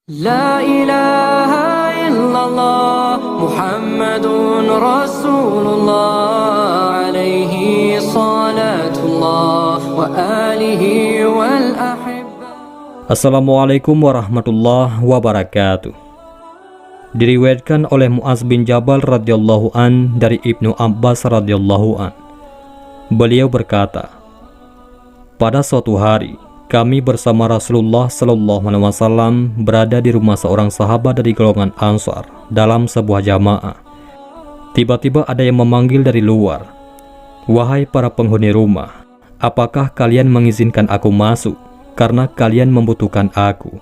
La ilaha illallah Muhammadun Rasulullah alaihi salatullah wa alihi wal ahibba. Assalamualaikum warahmatullahi wabarakatuh. Diriwayatkan oleh Mu'adz bin Jabal radhiyallahu an dari Ibnu Abbas radhiyallahu an. Beliau berkata, pada suatu hari kami bersama Rasulullah sallallahu alaihi wasallam berada di rumah seorang sahabat dari golongan Ansar dalam sebuah jamaah. Tiba-tiba ada yang memanggil dari luar, "Wahai para penghuni rumah, apakah kalian mengizinkan aku masuk karena kalian membutuhkan aku?"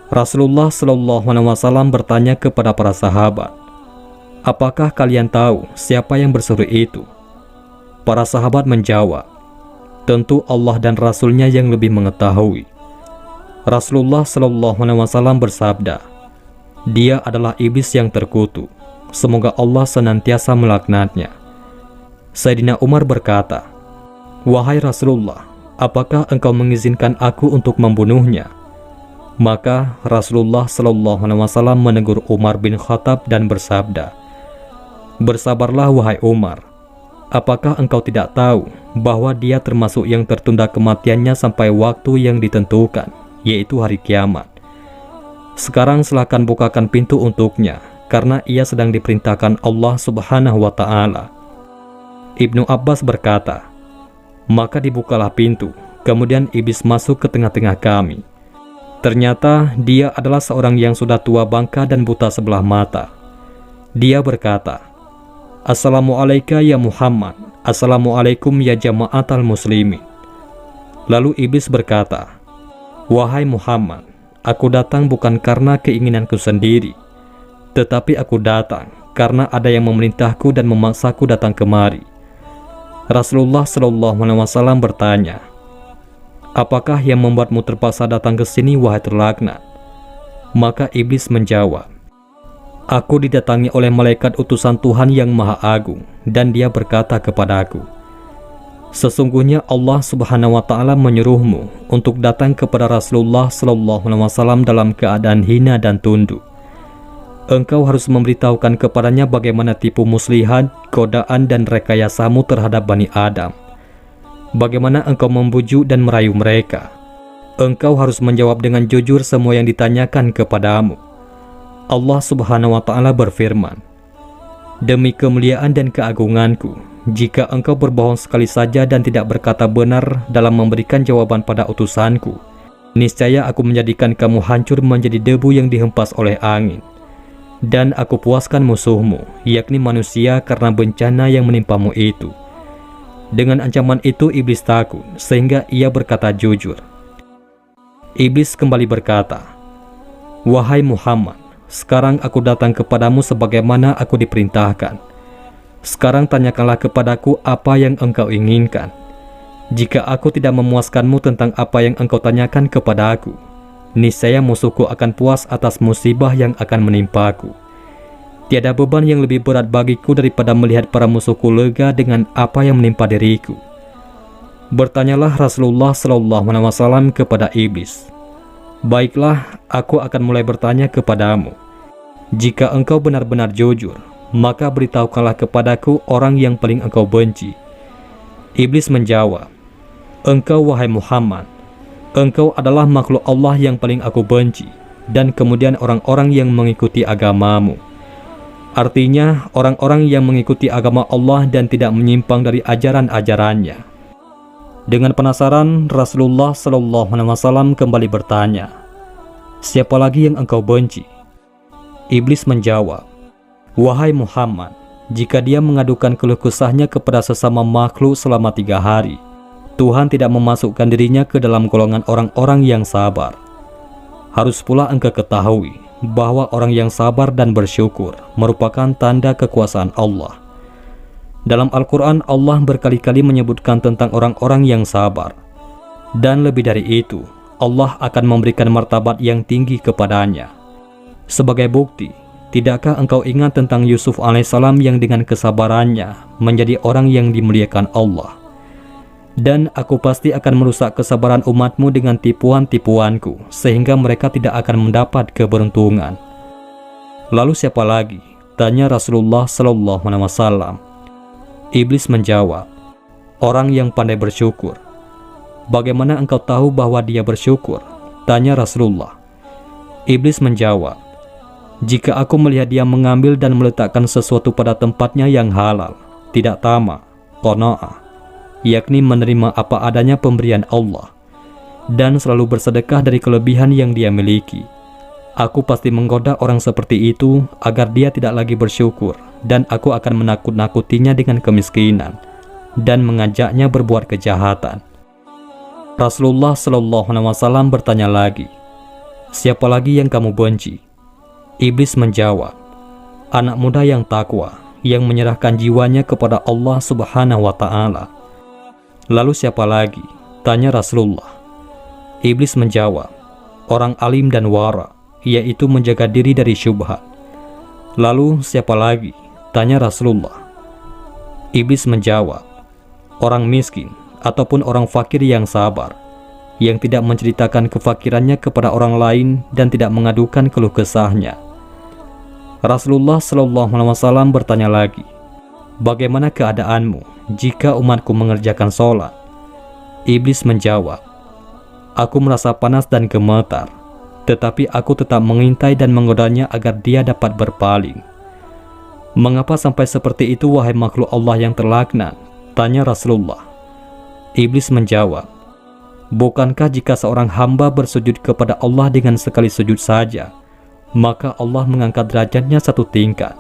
Rasulullah sallallahu alaihi wasallam bertanya kepada para sahabat, "Apakah kalian tahu siapa yang berseru itu?" Para sahabat menjawab, "Tentu Allah dan Rasulnya yang lebih mengetahui." Rasulullah sallallahu alaihi wasallam bersabda, "Dia adalah iblis yang terkutuk. Semoga Allah senantiasa melaknatnya." Sayyidina Umar berkata, "Wahai Rasulullah, apakah engkau mengizinkan aku untuk membunuhnya?" Maka Rasulullah sallallahu alaihi wasallam menegur Umar bin Khattab dan bersabda, "Bersabarlah wahai Umar. Apakah engkau tidak tahu bahwa dia termasuk yang tertunda kematiannya sampai waktu yang ditentukan, yaitu hari kiamat? Sekarang silakan bukakan pintu untuknya, karena ia sedang diperintahkan Allah Subhanahu wa Ta'ala." Ibnu Abbas berkata, "Maka dibukalah pintu, kemudian iblis masuk ke tengah-tengah kami. Ternyata dia adalah seorang yang sudah tua bangka dan buta sebelah mata. Dia berkata, 'Assalamualaikum ya Muhammad, Assalamualaikum ya jama'atal muslimin.' Lalu iblis berkata, 'Wahai Muhammad, aku datang bukan karena keinginanku sendiri, tetapi aku datang karena ada yang memerintahku dan memaksaku datang kemari.' Rasulullah sallallahu alaihi wasallam bertanya, 'Apakah yang membuatmu terpaksa datang ke sini, wahai terlaknat?' Maka iblis menjawab, 'Aku didatangi oleh malaikat utusan Tuhan yang Maha Agung, dan dia berkata kepadaku, sesungguhnya Allah Subhanahu wa Ta'ala menyuruhmu untuk datang kepada Rasulullah sallallahu alaihi wasallam dalam keadaan hina dan tunduk. Engkau harus memberitahukan kepadanya bagaimana tipu muslihat, godaan dan rekayasamu terhadap Bani Adam. Bagaimana engkau membujuk dan merayu mereka. Engkau harus menjawab dengan jujur semua yang ditanyakan kepadamu. Allah Subhanahu wa Ta'ala berfirman, demi kemuliaan dan keagunganku, jika engkau berbohong sekali saja dan tidak berkata benar dalam memberikan jawaban pada utusanku, niscaya aku menjadikan kamu hancur menjadi debu yang dihempas oleh angin. Dan aku puaskan musuhmu, yakni manusia, karena bencana yang menimpamu itu." Dengan ancaman itu iblis takut, sehingga ia berkata jujur. Iblis kembali berkata, "Wahai Muhammad, sekarang aku datang kepadamu sebagaimana aku diperintahkan. Sekarang tanyakanlah kepadaku apa yang engkau inginkan. Jika aku tidak memuaskanmu tentang apa yang engkau tanyakan kepada aku, niscaya musuhku akan puas atas musibah yang akan menimpaku. Tiada beban yang lebih berat bagiku daripada melihat para musuhku lega dengan apa yang menimpa diriku." Bertanyalah Rasulullah sallallahu alaihi wasallam kepada iblis, "Baiklah, aku akan mulai bertanya kepadamu. Jika engkau benar-benar jujur, maka beritahukanlah kepadaku orang yang paling engkau benci." Iblis menjawab, "Engkau wahai Muhammad, engkau adalah makhluk Allah yang paling aku benci, dan kemudian orang-orang yang mengikuti agamamu." Artinya, orang-orang yang mengikuti agama Allah dan tidak menyimpang dari ajaran-ajarannya. Dengan penasaran, Rasulullah sallallahu alaihi wasallam kembali bertanya, "Siapa lagi yang engkau benci?" Iblis menjawab, "Wahai Muhammad, jika dia mengadukan keluh kesahnya kepada sesama makhluk selama 3 hari, Tuhan tidak memasukkan dirinya ke dalam golongan orang-orang yang sabar. Harus pula engkau ketahui bahwa orang yang sabar dan bersyukur merupakan tanda kekuasaan Allah. Dalam Al-Quran, Allah berkali-kali menyebutkan tentang orang-orang yang sabar. Dan lebih dari itu, Allah akan memberikan martabat yang tinggi kepadanya. Sebagai bukti, tidakkah engkau ingat tentang Yusuf alaihissalam yang dengan kesabarannya menjadi orang yang dimuliakan Allah? Dan aku pasti akan merusak kesabaran umatmu dengan tipuan-tipuanku, sehingga mereka tidak akan mendapat keberuntungan. Lalu siapa lagi? Tanya Rasulullah SAW. Iblis menjawab, orang yang pandai bersyukur. Bagaimana engkau tahu bahwa dia bersyukur? Tanya Rasulullah. Iblis menjawab, jika aku melihat dia mengambil dan meletakkan sesuatu pada tempatnya yang halal, tidak tamak, qanaah, yakni menerima apa adanya pemberian Allah, dan selalu bersedekah dari kelebihan yang dia miliki, aku pasti menggoda orang seperti itu agar dia tidak lagi bersyukur, dan aku akan menakut-nakutinya dengan kemiskinan dan mengajaknya berbuat kejahatan. Rasulullah SAW bertanya lagi, siapa lagi yang kamu benci? Iblis menjawab, anak muda yang takwa, yang menyerahkan jiwanya kepada Allah Subhanahu wa Ta'ala. Lalu siapa lagi? Tanya Rasulullah. Iblis menjawab, orang alim dan wara, yaitu menjaga diri dari syubhat. Lalu siapa lagi? Tanya Rasulullah. Iblis menjawab, orang miskin ataupun orang fakir yang sabar, yang tidak menceritakan kefakirannya kepada orang lain dan tidak mengadukan keluh kesahnya. Rasulullah SAW bertanya lagi, bagaimana keadaanmu jika umatku mengerjakan sholat? Iblis menjawab, aku merasa panas dan gemetar, tetapi aku tetap mengintai dan menggodanya agar dia dapat berpaling. Mengapa sampai seperti itu wahai makhluk Allah yang terlaknat? Tanya Rasulullah. Iblis menjawab, bukankah jika seorang hamba bersujud kepada Allah dengan sekali sujud saja, maka Allah mengangkat derajatnya satu tingkat?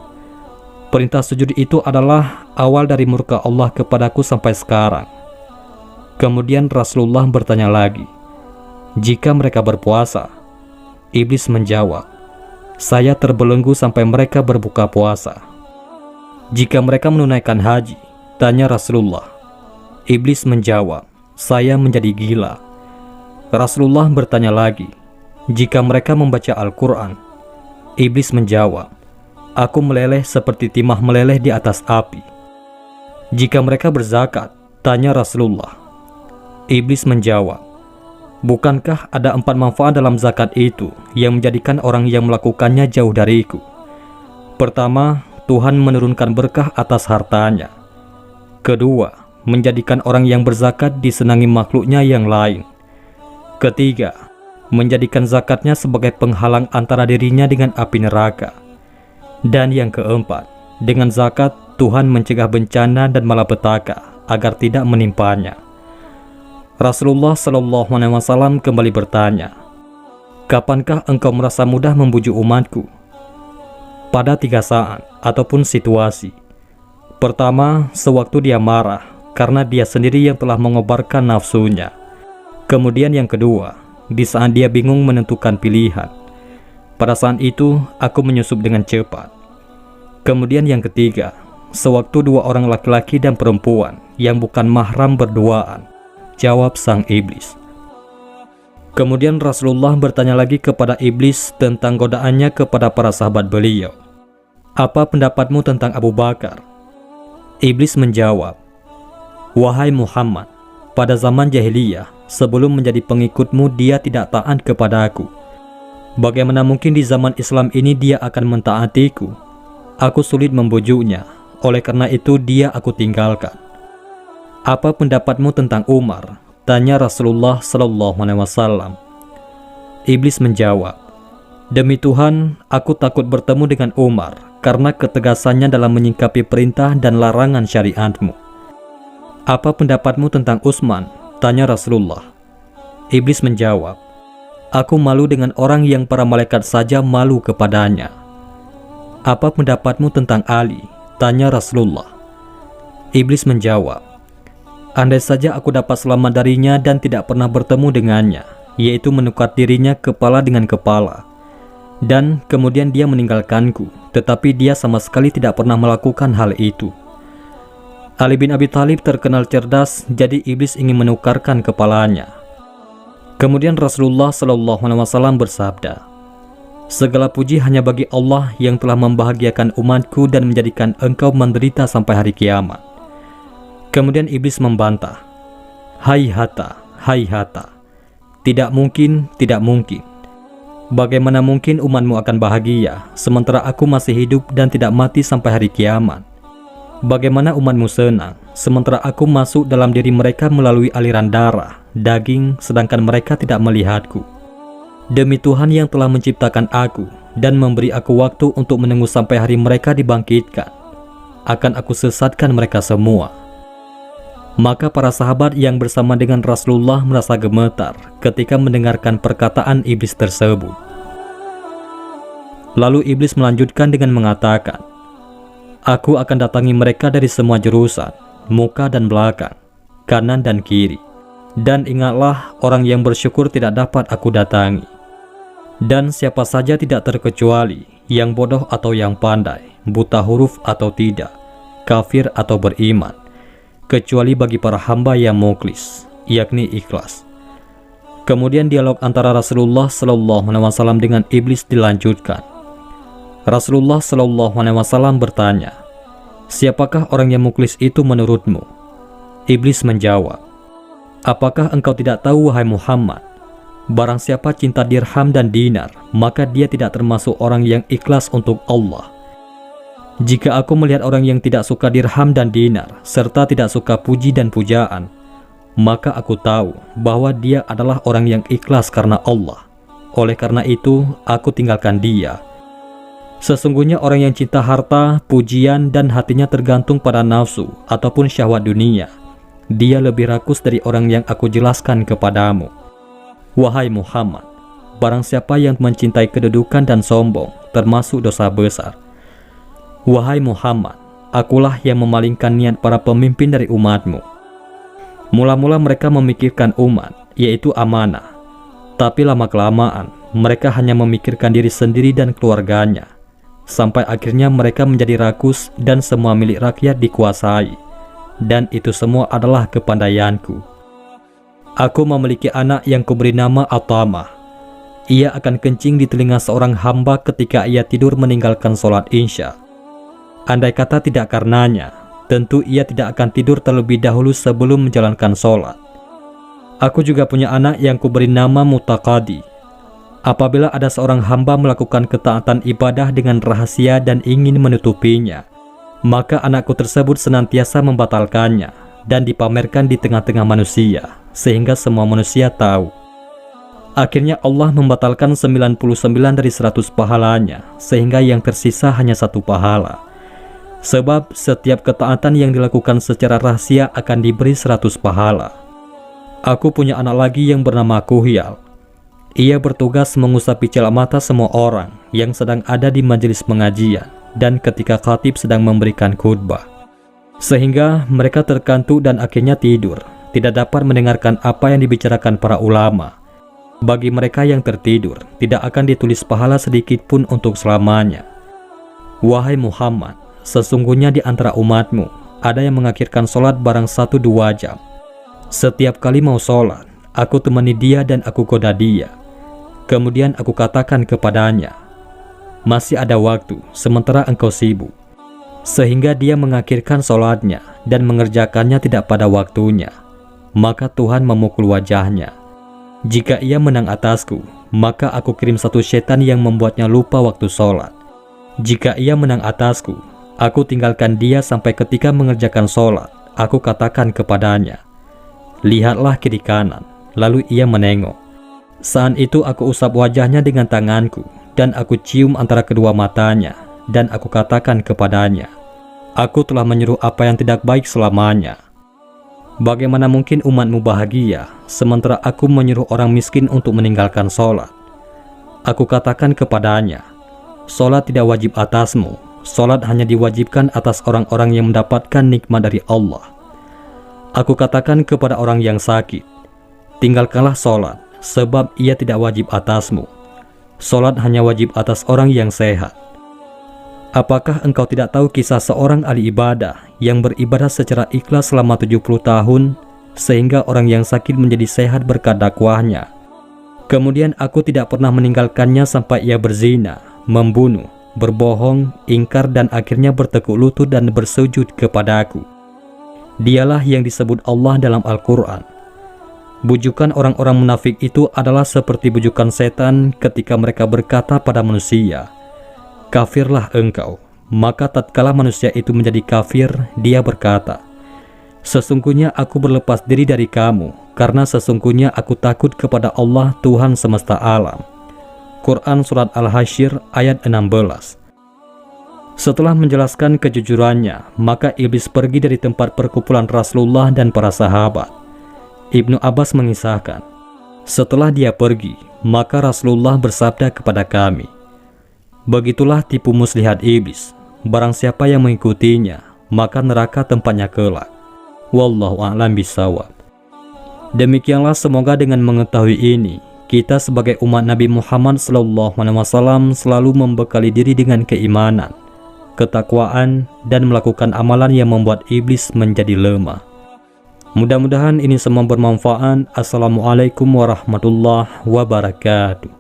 Perintah sujud itu adalah awal dari murka Allah kepadaku sampai sekarang. Kemudian Rasulullah bertanya lagi, jika mereka berpuasa? Iblis menjawab, saya terbelenggu sampai mereka berbuka puasa. Jika mereka menunaikan haji? Tanya Rasulullah. Iblis menjawab, saya menjadi gila. Rasulullah bertanya lagi, jika mereka membaca Al-Quran? Iblis menjawab, aku meleleh seperti timah meleleh di atas api. Jika mereka berzakat? Tanya Rasulullah. Iblis menjawab, bukankah ada 4 manfaat dalam zakat itu yang menjadikan orang yang melakukannya jauh dariku? Pertama, Tuhan menurunkan berkah atas hartanya. Kedua, menjadikan orang yang berzakat disenangi makhluknya yang lain. Ketiga, menjadikan zakatnya sebagai penghalang antara dirinya dengan api neraka. Dan yang keempat, dengan zakat Tuhan mencegah bencana dan malapetaka agar tidak menimpanya. Rasulullah SAW kembali bertanya, kapankah engkau merasa mudah membujuk umatku? Pada 3 saat ataupun situasi. Pertama, sewaktu dia marah karena dia sendiri yang telah mengobarkan nafsunya. Kemudian yang kedua, di saat dia bingung menentukan pilihan. Pada saat itu, aku menyusup dengan cepat. Kemudian yang ketiga, sewaktu 2 orang laki-laki dan perempuan yang bukan mahram berduaan. Jawab sang iblis. Kemudian Rasulullah bertanya lagi kepada iblis tentang godaannya kepada para sahabat beliau. Apa pendapatmu tentang Abu Bakar? Iblis menjawab, wahai Muhammad, pada zaman jahiliyah, sebelum menjadi pengikutmu dia tidak taat kepada aku. Bagaimana mungkin di zaman Islam ini dia akan mentaatiku? Aku sulit membujuknya, oleh karena itu dia aku tinggalkan. Apa pendapatmu tentang Umar? Tanya Rasulullah SAW. Iblis menjawab, demi Tuhan, aku takut bertemu dengan Umar karena ketegasannya dalam menyikapi perintah dan larangan syariatmu. Apa pendapatmu tentang Utsman? Tanya Rasulullah. Iblis menjawab, aku malu dengan orang yang para malaikat saja malu kepadanya. Apa pendapatmu tentang Ali? Tanya Rasulullah. Iblis menjawab, andai saja aku dapat selamat darinya dan tidak pernah bertemu dengannya, yaitu menukar dirinya kepala dengan kepala, dan kemudian dia meninggalkanku, tetapi dia sama sekali tidak pernah melakukan hal itu. Ali bin Abi Thalib terkenal cerdas, jadi iblis ingin menukarkan kepalanya. Kemudian Rasulullah SAW bersabda, segala puji hanya bagi Allah yang telah membahagiakan umatku dan menjadikan engkau menderita sampai hari kiamat. Kemudian iblis membantah, Hayhata, hayhata. Tidak mungkin, tidak mungkin. Bagaimana mungkin umatmu akan bahagia sementara aku masih hidup dan tidak mati sampai hari kiamat? Bagaimana umatmu senang sementara aku masuk dalam diri mereka melalui aliran darah, daging, sedangkan mereka tidak melihatku? Demi Tuhan yang telah menciptakan aku dan memberi aku waktu untuk menunggu sampai hari mereka dibangkitkan, akan aku sesatkan mereka semua. Maka para sahabat yang bersama dengan Rasulullah merasa gemetar ketika mendengarkan perkataan iblis tersebut. Lalu iblis melanjutkan dengan mengatakan, aku akan datangi mereka dari semua jurusan, muka dan belakang, kanan dan kiri. Dan ingatlah, orang yang bersyukur tidak dapat aku datangi. Dan siapa saja tidak terkecuali, yang bodoh atau yang pandai, buta huruf atau tidak, kafir atau beriman, kecuali bagi para hamba yang mukhlis, yakni ikhlas. Kemudian dialog antara Rasulullah SAW dengan iblis dilanjutkan. Rasulullah SAW bertanya, siapakah orang yang mukhlis itu menurutmu? Iblis menjawab, apakah engkau tidak tahu wahai Muhammad, barang siapa cinta dirham dan dinar, maka dia tidak termasuk orang yang ikhlas untuk Allah. Jika aku melihat orang yang tidak suka dirham dan dinar, serta tidak suka puji dan pujaan, maka aku tahu bahwa dia adalah orang yang ikhlas karena Allah. Oleh karena itu, aku tinggalkan dia. Sesungguhnya orang yang cinta harta, pujian, dan hatinya tergantung pada nafsu ataupun syahwat dunia, dia lebih rakus dari orang yang aku jelaskan kepadamu. Wahai Muhammad, barang siapa yang mencintai kedudukan dan sombong, termasuk dosa besar. Wahai Muhammad, akulah yang memalingkan niat para pemimpin dari umatmu. Mula-mula mereka memikirkan umat, yaitu amanah. Tapi lama-kelamaan, mereka hanya memikirkan diri sendiri dan keluarganya. Sampai akhirnya mereka menjadi rakus dan semua milik rakyat dikuasai. Dan itu semua adalah kepandaianku. Aku memiliki anak yang kuberi nama Atamah. Ia akan kencing di telinga seorang hamba ketika ia tidur meninggalkan sholat Isya. Andai kata tidak karenanya, tentu ia tidak akan tidur terlebih dahulu sebelum menjalankan sholat. Aku juga punya anak yang kuberi nama Mutaqadi. Apabila ada seorang hamba melakukan ketaatan ibadah dengan rahasia dan ingin menutupinya, maka anakku tersebut senantiasa membatalkannya dan dipamerkan di tengah-tengah manusia, sehingga semua manusia tahu. Akhirnya Allah membatalkan 99 dari 100 pahalanya, sehingga yang tersisa hanya 1 pahala. Sebab setiap ketaatan yang dilakukan secara rahasia akan diberi 100 pahala. Aku punya anak lagi yang bernama Kuhyal. Ia bertugas mengusapi celah mata semua orang yang sedang ada di majelis pengajian dan ketika khatib sedang memberikan khutbah. Sehingga mereka terkantuk dan akhirnya tidur, tidak dapat mendengarkan apa yang dibicarakan para ulama. Bagi mereka yang tertidur, tidak akan ditulis pahala sedikit pun untuk selamanya. Wahai Muhammad, sesungguhnya di antara umatmu ada yang mengakhirkan sholat barang 1-2 jam. Setiap kali mau sholat, aku temani dia dan aku goda dia. Kemudian aku katakan kepadanya, masih ada waktu sementara engkau sibuk. Sehingga dia mengakhirkan sholatnya dan mengerjakannya tidak pada waktunya. Maka Tuhan memukul wajahnya. Jika ia menang atasku, maka aku kirim 1 setan yang membuatnya lupa waktu sholat. Jika ia menang atasku, aku tinggalkan dia sampai ketika mengerjakan sholat. Aku katakan kepadanya, lihatlah kiri kanan. Lalu ia menengok. Saat itu aku usap wajahnya dengan tanganku, dan aku cium antara kedua matanya, dan aku katakan kepadanya, aku telah menyuruh apa yang tidak baik selamanya. Bagaimana mungkin umatmu bahagia, sementara aku menyuruh orang miskin untuk meninggalkan sholat? Aku katakan kepadanya, sholat tidak wajib atasmu. Sholat hanya diwajibkan atas orang-orang yang mendapatkan nikmat dari Allah. Aku katakan kepada orang yang sakit, tinggalkanlah sholat, sebab ia tidak wajib atasmu. Sholat hanya wajib atas orang yang sehat. Apakah engkau tidak tahu kisah seorang ahli ibadah yang beribadah secara ikhlas selama 70 tahun, sehingga orang yang sakit menjadi sehat berkat dakwahnya? Kemudian aku tidak pernah meninggalkannya sampai ia berzina, membunuh, berbohong, ingkar dan akhirnya bertekuk lutut dan bersujud kepadaku. Dialah yang disebut Allah dalam Al-Quran. Bujukan orang-orang munafik itu adalah seperti bujukan setan ketika mereka berkata pada manusia, "Kafirlah engkau." Maka tatkala manusia itu menjadi kafir, dia berkata, "Sesungguhnya aku berlepas diri dari kamu, karena sesungguhnya aku takut kepada Allah Tuhan semesta alam." Quran Surat Al-Hasyr ayat 16. Setelah menjelaskan kejujurannya, maka iblis pergi dari tempat perkumpulan Rasulullah dan para sahabat. Ibnu Abbas mengisahkan, setelah dia pergi, maka Rasulullah bersabda kepada kami, "Begitulah tipu muslihat iblis. Barang siapa yang mengikutinya, maka neraka tempatnya kelak." Wallahu a'lam bishawab. Demikianlah, semoga dengan mengetahui ini, kita sebagai umat Nabi Muhammad SAW selalu membekali diri dengan keimanan, ketakwaan, dan melakukan amalan yang membuat iblis menjadi lemah. Mudah-mudahan ini semua bermanfaat. Assalamualaikum warahmatullahi wabarakatuh.